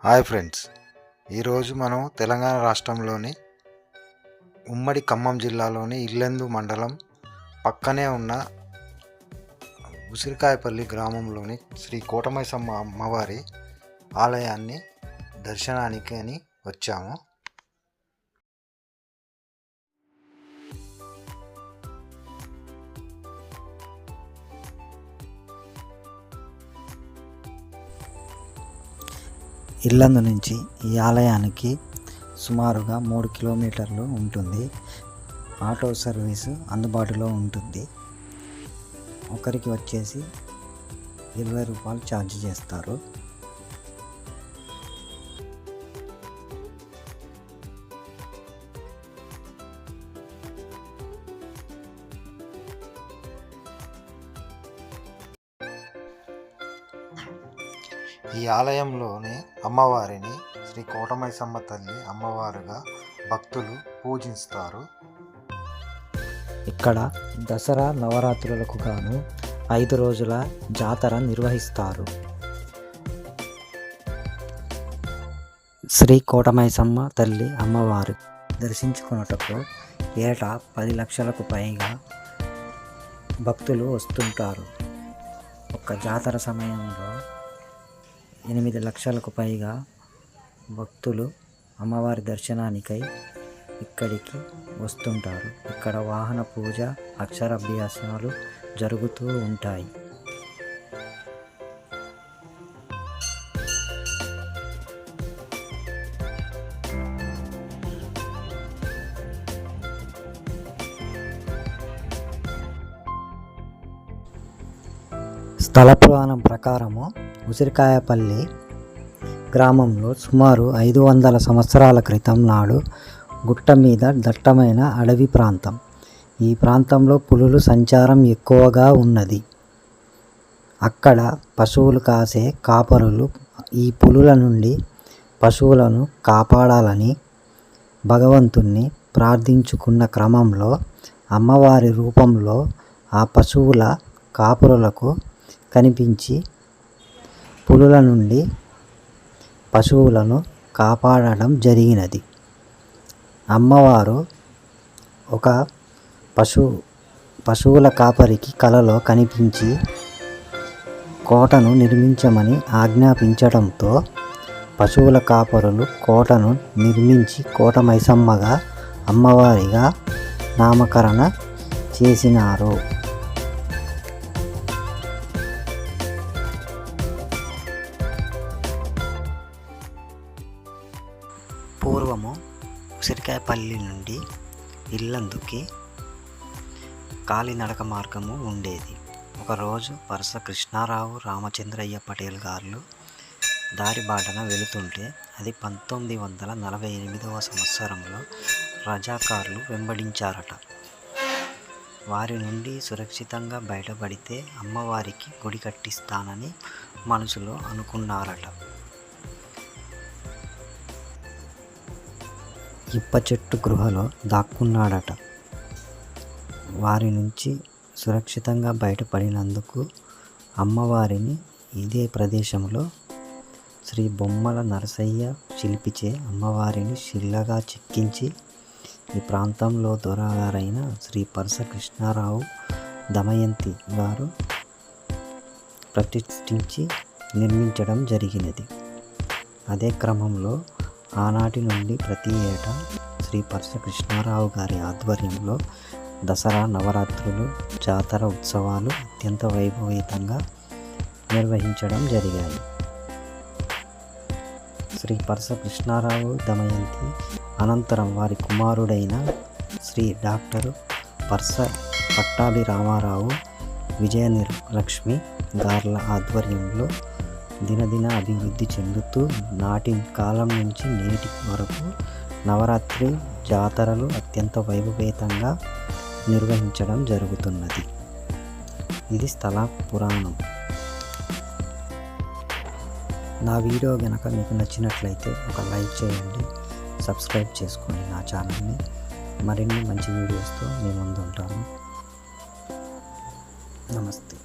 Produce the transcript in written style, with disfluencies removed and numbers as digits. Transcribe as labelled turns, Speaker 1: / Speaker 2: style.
Speaker 1: Hi friends, ఈరోజు మనం తెలంగాణ రాష్ట్రంలోని ఉమ్మడి ఖమ్మం జిల్లాలోని ఇల్లెందు మండలం పక్కనే ఉన్న ఉసిరికాయపల్లి గ్రామంలోని శ్రీ కోటమైసమ్మ అమ్మవారి ఆలయాన్ని దర్శనానికి అని వచ్చాము.
Speaker 2: ఇల్లందు నుంచి ఈ ఆలయానికి సుమారుగా 3 కిలోమీటర్లు ఉంటుంది. ఆటో సర్వీసు అందుబాటులో ఉంటుంది. ఒకరికి వచ్చేసి 20 రూపాయలు ఛార్జ్ చేస్తారు.
Speaker 1: ఈ ఆలయంలోని అమ్మవారిని శ్రీ కోటమైసమ్మ తల్లి అమ్మవారుగా భక్తులు పూజిస్తారు.
Speaker 2: ఇక్కడ దసరా నవరాత్రులకు గాను 5 రోజుల జాతర నిర్వహిస్తారు. శ్రీ కోటమైసమ్మ తల్లి అమ్మవారు దర్శించుకున్నటకు ఏటా 10 లక్షలకు పైగా భక్తులు వస్తుంటారు. ఒక్క జాతర సమయంలో 8 లక్షలకు పైగా భక్తులు అమ్మవారి దర్శనానికై ఇక్కడికి వస్తుంటారు. ఇక్కడ వాహన పూజ, అక్షరాభ్యాసాలు జరుగుతూ ఉంటాయి. స్థల పురాణం ప్రకారము ఉసిరికాయపల్లి గ్రామంలో సుమారు 500 సంవత్సరాల క్రితం నాడు గుట్ట మీద దట్టమైన అడవి ప్రాంతం. ఈ ప్రాంతంలో పులుల సంచారం ఎక్కువగా ఉన్నది. అక్కడ పశువులు కాసే కాపరులు ఈ పులుల నుండి పశువులను కాపాడాలని భగవంతుణ్ణి ప్రార్థించుకున్న క్రమంలో అమ్మవారి రూపంలో ఆ పశువుల కాపరులకు కనిపించి పులుల నుండి పశువులను కాపాడడం జరిగినది. అమ్మవారు ఒక పశువుల కాపరికి కలలో కనిపించి కోటను నిర్మించమని ఆజ్ఞాపించడంతో పశువుల కాపరులు కోటను నిర్మించి కోటమైసమ్మగా అమ్మవారిగా నామకరణ చేసినారు. పూర్వము ఉసిరికాయపల్లి నుండి ఇల్లందుకి కాలినడక మార్గము ఉండేది. ఒకరోజు వరుస కృష్ణారావు, రామచంద్రయ్య పటేల్ గారు దారి బాటన వెళుతుంటే అది 1948వ సంవత్సరంలో రజాకార్లు వెంబడించారట. వారి నుండి సురక్షితంగా బయటపడితే అమ్మవారికి గుడి కట్టిస్తానని మనసులో అనుకున్నారట. ఇప్ప చెట్టు గృహలో దాక్కున్నాడట. వారి నుంచి సురక్షితంగా బయటపడినందుకు అమ్మవారిని ఇదే ప్రదేశంలో శ్రీ బొమ్మల నరసయ్య శిల్పిచే అమ్మవారిని శిలగా చెక్కించి ఈ ప్రాంతంలో దొరగారైన శ్రీ పరస కృష్ణారావు దమయంతి గారు ప్రతిష్ఠించి నిర్మించడం జరిగినది. అదే క్రమంలో ఆనాటి నుండి ప్రతి ఏటా శ్రీ పరస కృష్ణారావు గారి ఆధ్వర్యంలో దసరా నవరాత్రులు, జాతర ఉత్సవాలు అత్యంత వైభవీతంగా నిర్వహించడం జరిగాయి. శ్రీ పరస కృష్ణారావు దమయంతి అనంతరం వారి కుమారుడైన శ్రీ డాక్టర్ పరస పట్టాభి రామారావు, విజయలక్ష్మి గార్ల ఆధ్వర్యంలో దినదిన అభివృద్ధి చెందుతూ నాటి కాలం నుంచి నేటి వరకు నవరాత్రి జాతరలు అత్యంత వైభవేతంగా నిర్వహించడం జరుగుతున్నది. ఇది స్థల పురాణం. నా వీడియో కనుక మీకు నచ్చినట్లయితే ఒక లైక్ చేయండి, సబ్స్క్రైబ్ చేసుకోండి నా ఛానల్ని. మరిన్ని మంచి వీడియోస్తో మీ ముందు ఉంటాను. నమస్తే.